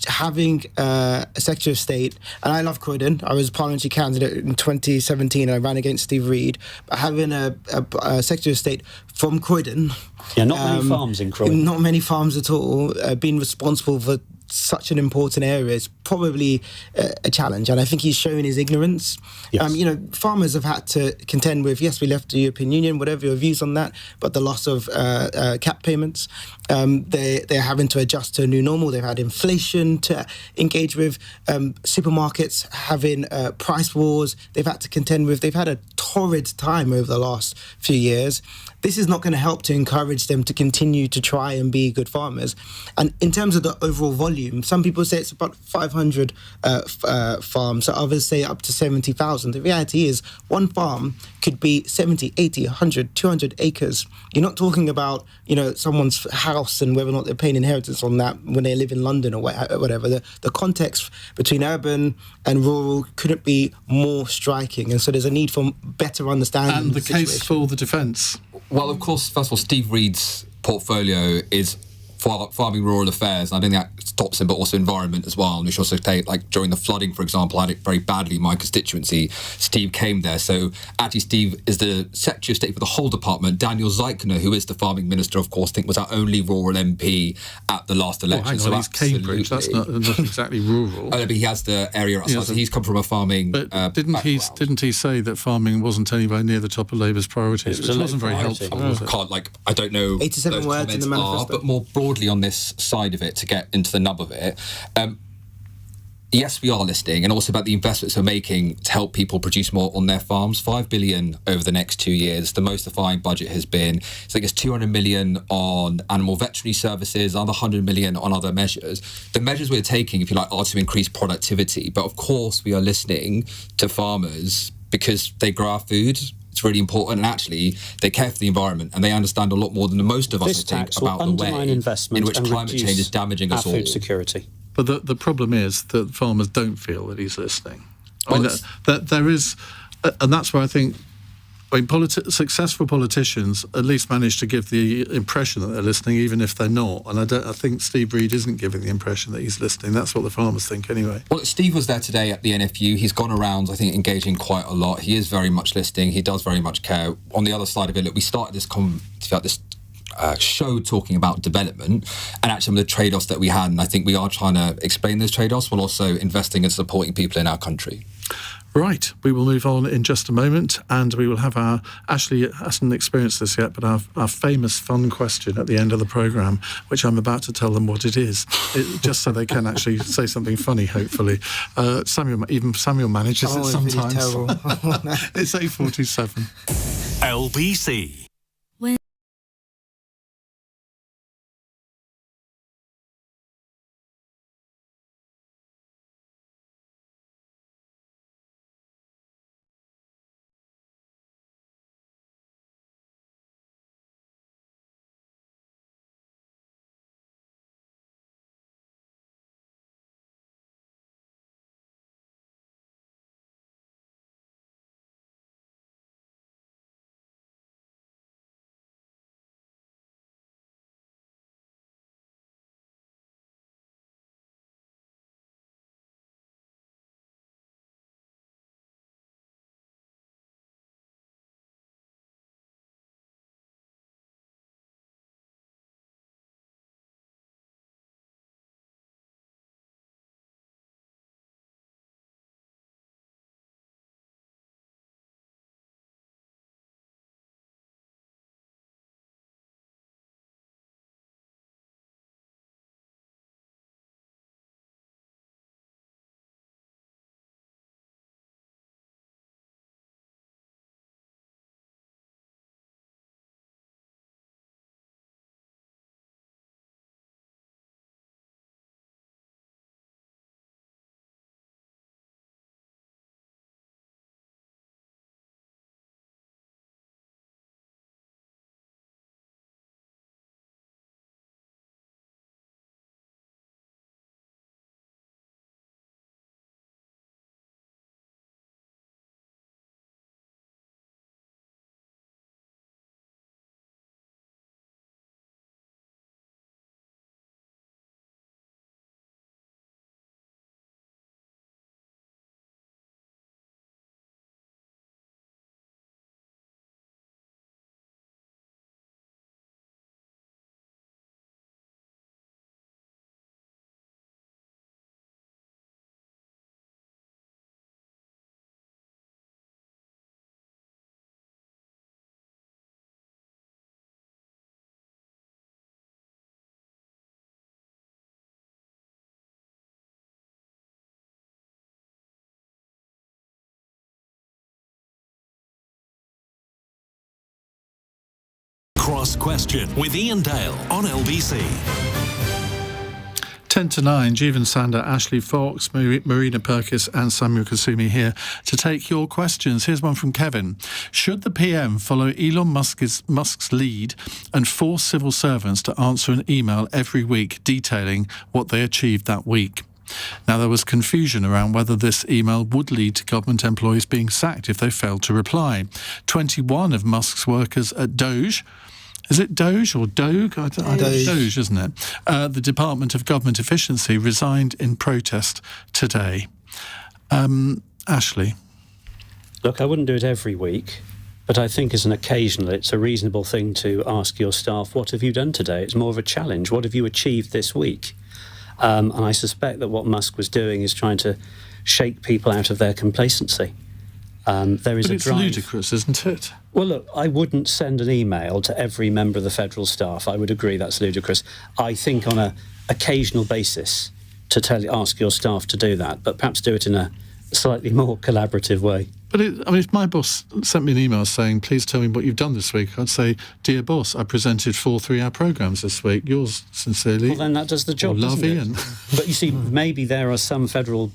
having a Secretary of State, and I love Croydon. I was a parliamentary candidate in 2017. I ran against Steve Reed. But having a Secretary of State from Croydon... Yeah, not many farms in Croydon. Not many farms at all. Being responsible for such an important area is probably a challenge, and I think he's showing his ignorance. Yes. Farmers have had to contend with, yes, we left the European Union, whatever your views on that, but the loss of cap payments, they're having to adjust to a new normal. They've had inflation to engage with, supermarkets having price wars they've had to contend with. They've had a torrid time over the last few years. This is not going to help to encourage them to continue to try and be good farmers. And in terms of the overall volume volume. Some people say it's about 500 farms, so others say up to 70,000. The reality is one farm could be 70, 80, 100, 200 acres. You're not talking about, someone's house and whether or not they're paying inheritance on that when they live in London or whatever. The context between urban and rural couldn't be more striking, and so there's a need for better understanding. And the case for the defence. Well, of course, first of all, Steve Reed's portfolio is farming, rural affairs, and I don't think that stops him, but also environment as well. And we should also take, like, during the flooding, for example, I had it very badly in my constituency. Steve came there. So actually, Steve is the Secretary of State for the whole department. Daniel Zeichner, who is the farming minister, of course, I think was our only rural MP at the last election. Hang on, he's Cambridge. That's not exactly rural. Oh, no, but he has the area outside. So he's come from a farming didn't he say that farming wasn't anywhere near the top of Labour's priorities? Which wasn't very helpful, was it? I don't know 87 words in the manifesto. but more broadly on this side of it, to get into the nub of it, yes, we are listening, and also about the investments we're making to help people produce more on their farms. 5 billion over the next 2 years. The most defined budget has been, I guess, 200 million on animal veterinary services, another 100 million on other measures. The measures we're taking, if you like, are to increase productivity. But of course, we are listening to farmers because they grow our food. It's really important, and actually they care for the environment, and they understand a lot more than most of us, I think, about the way in which climate change is damaging us all. Food security. But the problem is that farmers don't feel that he's listening. That there is, and that's where I think successful politicians at least manage to give the impression that they're listening, even if they're not. And I think Steve Reed isn't giving the impression that he's listening. That's what the farmers think anyway. Well, Steve was there today at the NFU. He's gone around, I think, engaging quite a lot. He is very much listening. He does very much care. On the other side of it, look, we started this show talking about development and actually some of the trade-offs that we had, and I think we are trying to explain those trade-offs while also investing and supporting people in our country. Right, we will move on in just a moment, and we will have Ashley hasn't experienced this yet, but our famous fun question at the end of the programme, which I'm about to tell them what it is, just so they can actually say something funny, hopefully. Samuel manages it sometimes. It's 8:47. LBC. Cross Question with Iain Dale on LBC. 10 to 9, Jeevun, Sandher, Ashley Fox, Marina Purkiss and Samuel Kasumu here to take your questions. Here's one from Kevin. Should the PM follow Elon Musk's lead and force civil servants to answer an email every week detailing what they achieved that week? Now, there was confusion around whether this email would lead to government employees being sacked if they failed to reply. 21 of Musk's workers at Doge, is it Doge or Doge? Doge, isn't it? The Department of Government Efficiency resigned in protest today. Ashley? Look, I wouldn't do it every week, but I think as an occasional, it's a reasonable thing to ask your staff, what have you done today? It's more of a challenge. What have you achieved this week? And I suspect that what Musk was doing is trying to shake people out of their complacency. There is but a it's drive. ludicrous, isn't it? Well, look, I wouldn't send an email to every member of the federal staff. I would agree that's ludicrous. I think on an occasional basis to ask your staff to do that, but perhaps do it in a slightly more collaborative way. But if my boss sent me an email saying, please tell me what you've done this week, I'd say, dear boss, I presented 4 3-hour programmes this week. Yours sincerely. Well, then that does the job, love doesn't Iain. it? But you see, maybe there are some federal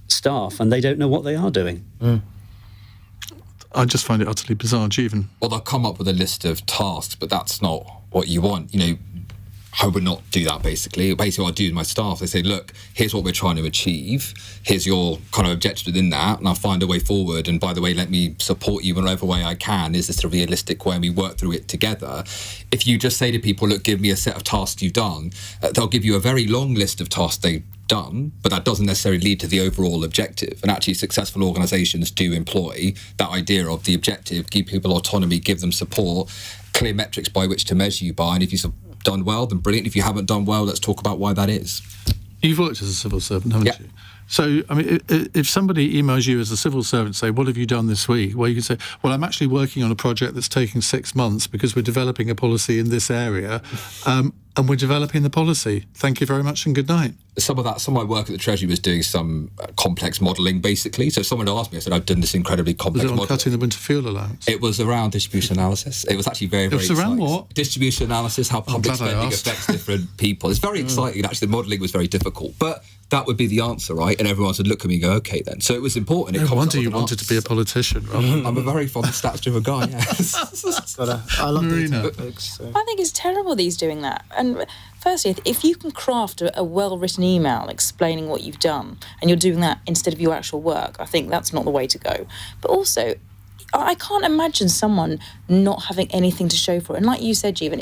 staff and they don't know what they are doing. I just find it utterly bizarre, Jeevun. Well, they'll come up with a list of tasks, but that's not what you want. I would not do that, basically. Basically, what I do with my staff, they say, look, here's what we're trying to achieve. Here's your kind of objective within that, and I'll find a way forward. And by the way, let me support you in whatever way I can. Is this a realistic way? And we work through it together. If you just say to people, look, give me a set of tasks you've done, they'll give you a very long list of tasks they've done, but that doesn't necessarily lead to the overall objective. And actually, successful organisations do employ that idea of the objective, give people autonomy, give them support, clear metrics by which to measure you by, and if you've done well, then brilliant. If you haven't done well, let's talk about why that is. You've worked as a civil servant, haven't you? So, I mean, if somebody emails you as a civil servant, say, what have you done this week? Well, you can say, well, I'm actually working on a project that's taking 6 months because we're developing a policy in this area, and we're developing the policy. Thank you very much and good night. Some of my work at the Treasury was doing some complex modelling, basically. So someone asked me, I said, I've done this incredibly complex modelling. Was it on modelling. cutting the winter fuel allowance? It was around distribution analysis. It was actually very, very exciting. It was around what? Distribution analysis, how public spending affects different people. It's very exciting. Actually, the modelling was very difficult. But that would be the answer, right? And everyone would look at me and go, OK, then. So it was important. No wonder you wanted to be a politician, right? I'm a very fond stats-driven guy, yes. I love Marina. I think it's terrible that he's doing that. And firstly, if you can craft a well-written email explaining what you've done and you're doing that instead of your actual work, I think that's not the way to go. But also, I can't imagine someone not having anything to show for it. And like you said, Jeevun,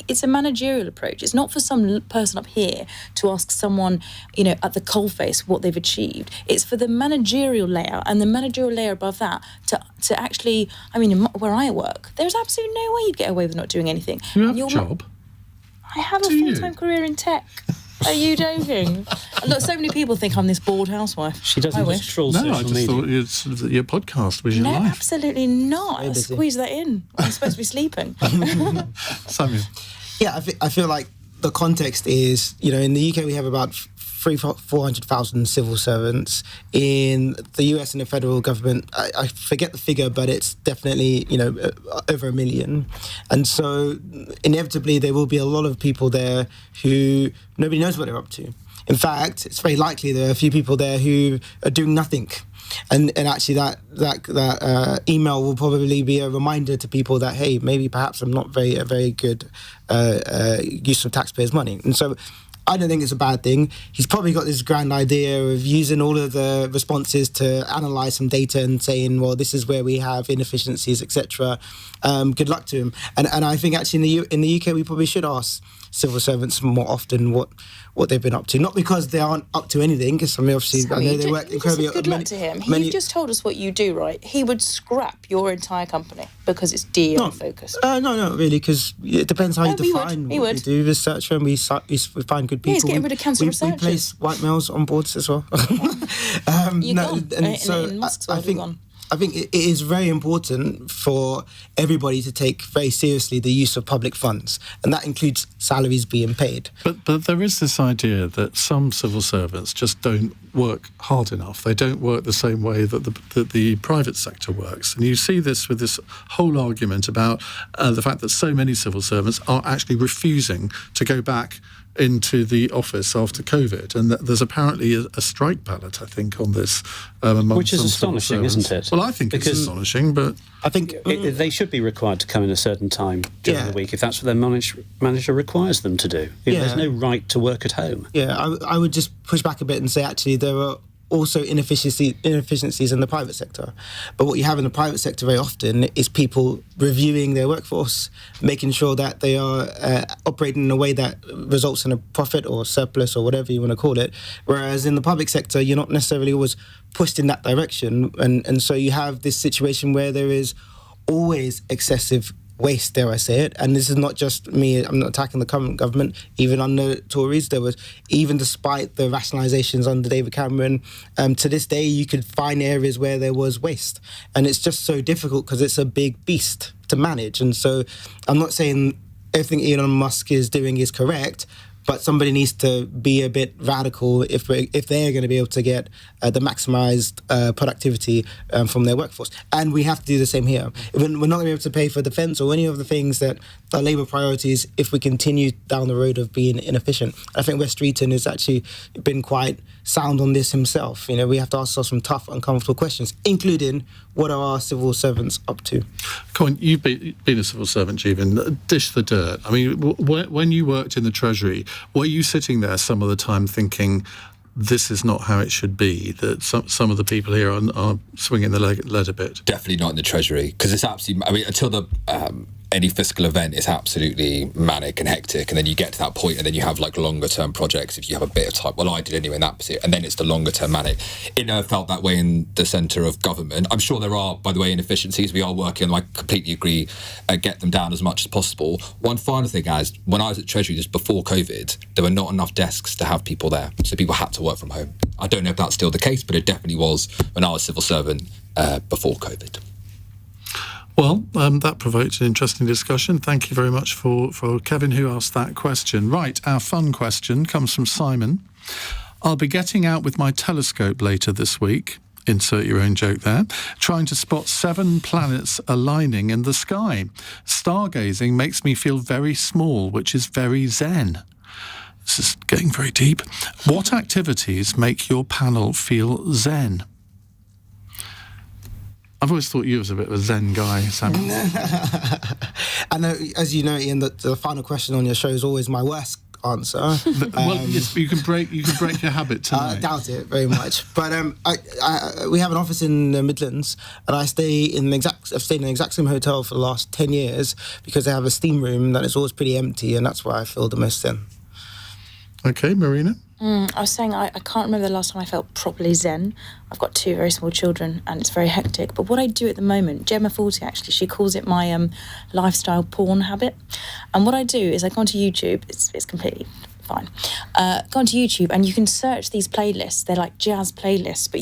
it's a managerial approach. It's not for some person up here to ask someone, at the coalface what they've achieved. It's for the managerial layer and the managerial layer above that to actually, where I work, there's absolutely no way you'd get away with not doing anything. You have a job? I have a full-time career in tech. Are you joking? Look, so many people think I'm this bored housewife. She doesn't just troll social media. No, I just thought your podcast was your life. No, absolutely not. I squeeze that in. I'm supposed to be sleeping. Samuel? Yeah, I feel like the context is, in the UK we have about 400,000 civil servants. In the US and the federal government, I forget the figure, but it's definitely, over 1 million. And so inevitably there will be a lot of people there who nobody knows what they're up to. In fact, it's very likely there are a few people there who are doing nothing. And actually that email will probably be a reminder to people that, hey, maybe perhaps I'm not a very good use of taxpayers' money. And so I don't think it's a bad thing. He's probably got this grand idea of using all of the responses to analyse some data and saying, well, this is where we have inefficiencies, etc. Good luck to him. And I think actually in the UK we probably should ask civil servants more often what they've been up to. Not because they aren't up to anything, because obviously I know they work incredibly. Good luck to him. You've just told us what you do, right? He would scrap your entire company because it's DEI focused. No, not really, because it depends how you define what we do. Research when we find good people. Yeah, he's getting rid of cancer researchers. We place white males on boards as well. In Musk's world, I think it is very important for everybody to take very seriously the use of public funds, and that includes salaries being paid. But there is this idea that some civil servants just don't work hard enough. They don't work the same way that the private sector works. And you see this with this whole argument about the fact that so many civil servants are actually refusing to go back into the office after COVID, and there's apparently a strike ballot, I think, on this. Which is astonishing, isn't it? Well, I think it's astonishing, but I think they should be required to come in a certain time during the week if that's what their manager requires them to do. There's no right to work at home. Yeah, I would just push back a bit and say actually there are also inefficiencies in the private sector. But what you have in the private sector very often is people reviewing their workforce, making sure that they are operating in a way that results in a profit or surplus or whatever you want to call it. Whereas in the public sector, you're not necessarily always pushed in that direction. And so you have this situation where there is always excessive waste, dare I say it. And this is not just me, I'm not attacking the current government, even under Tories, there was, even despite the rationalisations under David Cameron, to this day you could find areas where there was waste. And it's just so difficult because it's a big beast to manage. And so I'm not saying everything Elon Musk is doing is correct, but somebody needs to be a bit radical if they're going to be able to get the maximised productivity from their workforce. And we have to do the same here. We're not going to be able to pay for defence or any of the things that are Labour priorities if we continue down the road of being inefficient. I think West Streeton has actually been quite sound on this himself. You know, we have to ask ourselves some tough, uncomfortable questions, including what are our civil servants up to? Come on, you've been a civil servant, Jeevun. Dish the dirt. I mean, when you worked in the Treasury, were you sitting there some of the time thinking, this is not how it should be, that some of the people here are swinging the lead a bit? Definitely not in the Treasury, because it's absolutely, I mean, until any fiscal event is absolutely manic and hectic, and then you get to that point and then you have like longer term projects if you have a bit of time. Well, I did anyway in that pursuit, and then it's the longer term manic. It never felt that way in the centre of government. I'm sure there are, by the way, inefficiencies. We are working, I completely agree, get them down as much as possible. One final thing is, when I was at Treasury just before COVID, there were not enough desks to have people there, so people had to work from home. I don't know if that's still the case, but it definitely was when I was civil servant before COVID. Well, that provoked an interesting discussion. Thank you very much for Kevin, who asked that question. Right, our fun question comes from Simon. I'll be getting out with my telescope later this week, insert your own joke there, trying to spot 7 planets aligning in the sky. Stargazing makes me feel very small, which is very zen. This is getting very deep. What activities make your panel feel zen? I've always thought you was a bit of a zen guy, Sam. I know, as you know, Ian, that the final question on your show is always my worst answer. Well, yes, you can break your habit tonight. I doubt it very much. But we have an office in the Midlands, and I've stayed in the exact same hotel for the last 10 years because they have a steam room that is always pretty empty, and that's where I feel the most zen. Okay, Marina? I was saying I can't remember the last time I felt properly zen. I've got 2 very small children and it's very hectic. But what I do at the moment, Gemma 40 actually, she calls it my lifestyle porn habit. And what I do is I go onto YouTube, it's completely fine. Go onto YouTube and you can search these playlists. They're like jazz playlists, but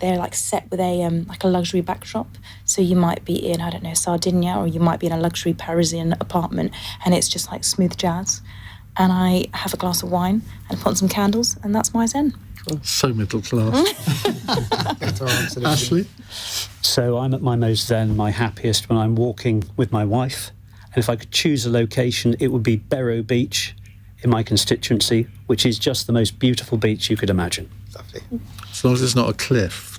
they're like set with a like a luxury backdrop. So you might be in, I don't know, Sardinia, or you might be in a luxury Parisian apartment and it's just like smooth jazz. And I have a glass of wine and put on some candles, and that's my zen. So middle class. Ashley? So I'm at my most zen, my happiest, when I'm walking with my wife. And if I could choose a location, it would be Barrow Beach in my constituency, which is just the most beautiful beach you could imagine. Lovely. As long as it's not a cliff.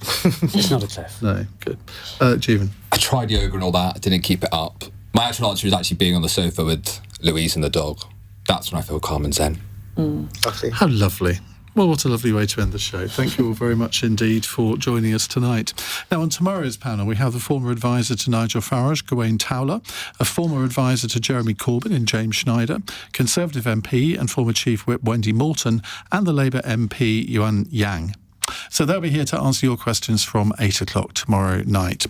It's not a cliff. No, good. Jeevun? I tried yoga and all that, didn't keep it up. My actual answer is actually being on the sofa with Louise and the dog. That's when I feel calm and zen. Lovely. How lovely. Well, what a lovely way to end the show. Thank you all very much indeed for joining us tonight. Now, on tomorrow's panel, we have the former advisor to Nigel Farage, Gawain Towler, a former advisor to Jeremy Corbyn in James Schneider, Conservative MP and former Chief Whip Wendy Moulton, and the Labour MP Yuan Yang. So they'll be here to answer your questions from 8 o'clock tomorrow night.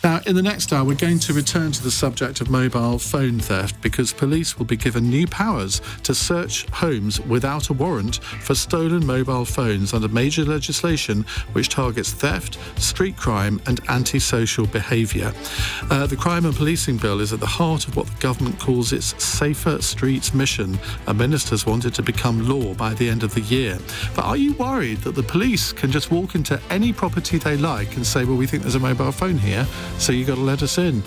Now, in the next hour, we're going to return to the subject of mobile phone theft because police will be given new powers to search homes without a warrant for stolen mobile phones under major legislation which targets theft, street crime and antisocial behaviour. The Crime and Policing Bill is at the heart of what the government calls its Safer Streets mission, and ministers want it to become law by the end of the year. But are you worried that the police can just walk into any property they like and say, well, we think there's a mobile phone here, so you've got to let us in?